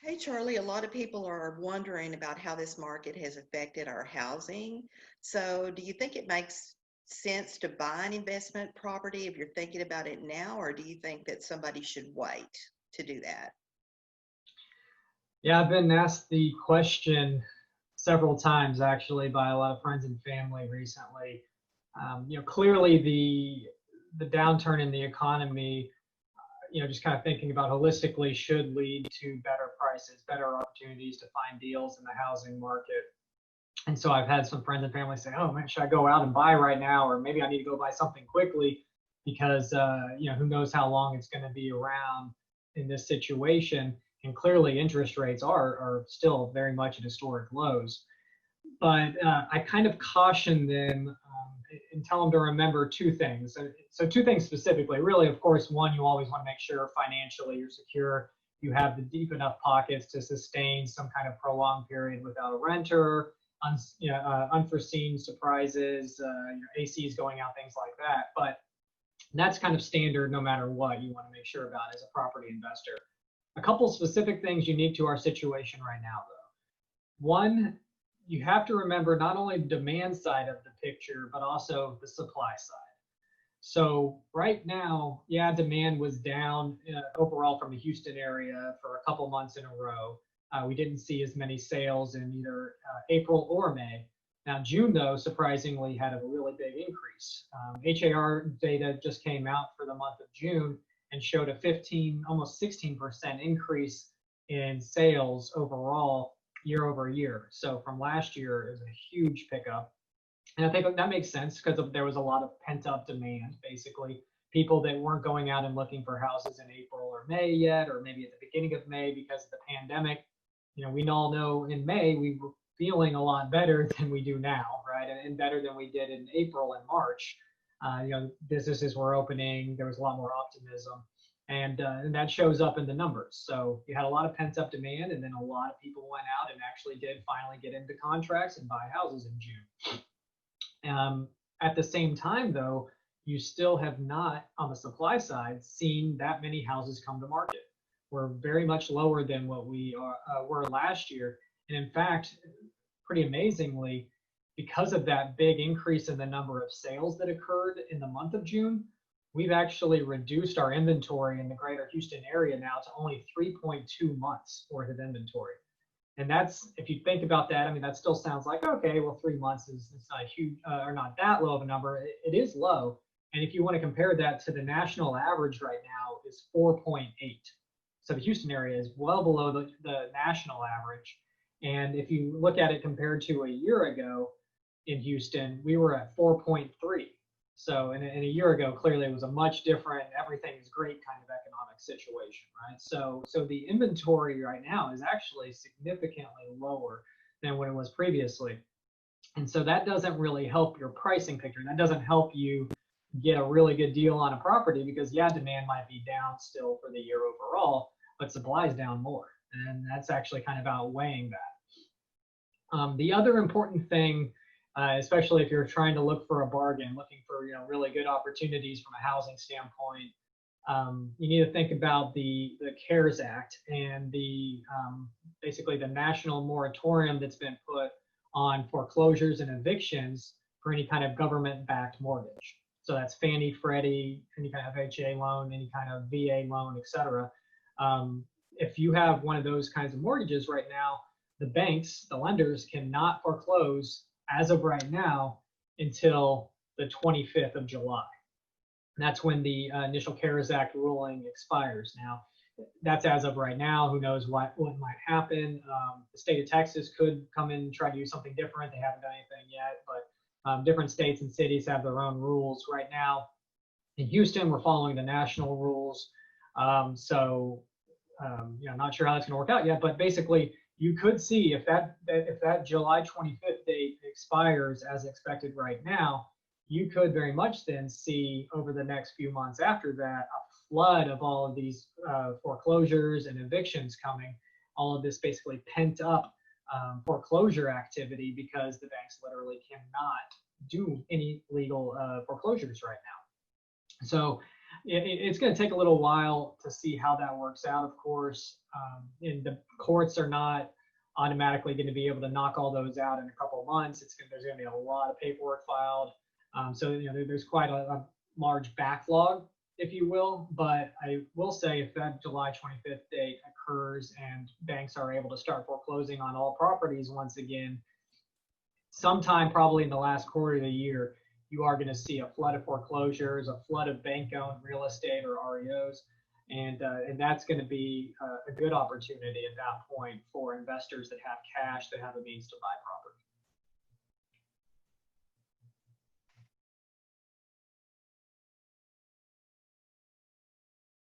Hey, Charlie, a lot of people are wondering about how this market has affected our housing. So, do you think it makes sense to buy an investment property if you're thinking about it now, or do you think that somebody should wait to do that? Yeah, I've been asked the question several times actually by a lot of friends and family recently. Clearly the downturn in the economy, just kind of thinking about holistically should lead to better prices, better opportunities to find deals in the housing market. And so I've had some friends and family say, "Oh man, should I go out and buy right now, or maybe I need to go buy something quickly because who knows how long it's going to be around in this situation." And clearly, interest rates are still very much at historic lows. But I kind of caution them and tell them to remember two things. So two things specifically. Really, of course, one, you always want to make sure financially you're secure. You have the deep enough pockets to sustain some kind of prolonged period without a renter, unforeseen surprises, ACs going out, things like that. But that's kind of standard no matter what you want to make sure about as a property investor. A couple specific things unique to our situation right now, though. One, you have to remember not only the demand side of the picture, but also the supply side. So right now, yeah, demand was down overall from the Houston area for a couple months in a row. We didn't see as many sales in either April or May. Now, June, though, surprisingly had a really big increase. HAR data just came out for the month of June and showed a 15, almost 16% increase in sales overall year over year. So from last year is a huge pickup. And I think that makes sense because there was a lot of pent up demand, basically. People that weren't going out and looking for houses in April or May yet, or maybe at the beginning of May because of the pandemic. We all know in May we were feeling a lot better than we do now, right? And better than we did in April and March. Businesses were opening, there was a lot more optimism. And that shows up in the numbers. So you had a lot of pent up demand, and then a lot of people went out and actually did finally get into contracts and buy houses in June. At the same time, though, you still have not, on the supply side, seen that many houses come to market. We're very much lower than what we were last year. And in fact, pretty amazingly, because of that big increase in the number of sales that occurred in the month of June, we've actually reduced our inventory in the greater Houston area now to only 3.2 months worth of inventory. And that's, if you think about that, I mean, that still sounds like, okay, well, 3 months is it's not a huge or not that low of a number. It is low. And if you want to compare that to the national average right now is 4.8. So the Houston area is well below the national average. And if you look at it compared to a year ago in Houston, we were at 4.3. So in a year ago, clearly it was a much different, everything is great kind of economic situation, right? So the inventory right now is actually significantly lower than what it was previously. And so that doesn't really help your pricing picture. That doesn't help you get a really good deal on a property because yeah, demand might be down still for the year overall, but supply is down more. And that's actually kind of outweighing that. The other important thing, especially if you're trying to look for a bargain, looking for really good opportunities from a housing standpoint, you need to think about the CARES Act and the basically the national moratorium that's been put on foreclosures and evictions for any kind of government-backed mortgage. So that's Fannie, Freddie, any kind of HA loan, any kind of VA loan, et cetera. If you have one of those kinds of mortgages right now, the banks, the lenders cannot foreclose as of right now until the 25th of July. And that's when the initial CARES Act ruling expires. Now, that's as of right now. Who knows what might happen? The state of Texas could come in and try to do something different. They haven't done anything yet, but different states and cities have their own rules right now. In Houston, we're following the national rules. Not sure how that's going to work out yet, but basically, you could see if that July 25th date expires as expected right now, you could very much then see over the next few months after that a flood of all of these foreclosures and evictions coming, all of this basically pent up foreclosure activity because the banks literally cannot do any legal foreclosures right now. So It's going to take a little while to see how that works out, of course. And the courts are not automatically going to be able to knock all those out in a couple of months. There's going to be a lot of paperwork filed. So, there's quite a large backlog, if you will. But I will say if that July 25th date occurs and banks are able to start foreclosing on all properties once again, sometime probably in the last quarter of the year, you are going to see a flood of foreclosures, a flood of bank-owned real estate or REOs, and that's going to be a good opportunity at that point for investors that have cash, that have a means to buy property.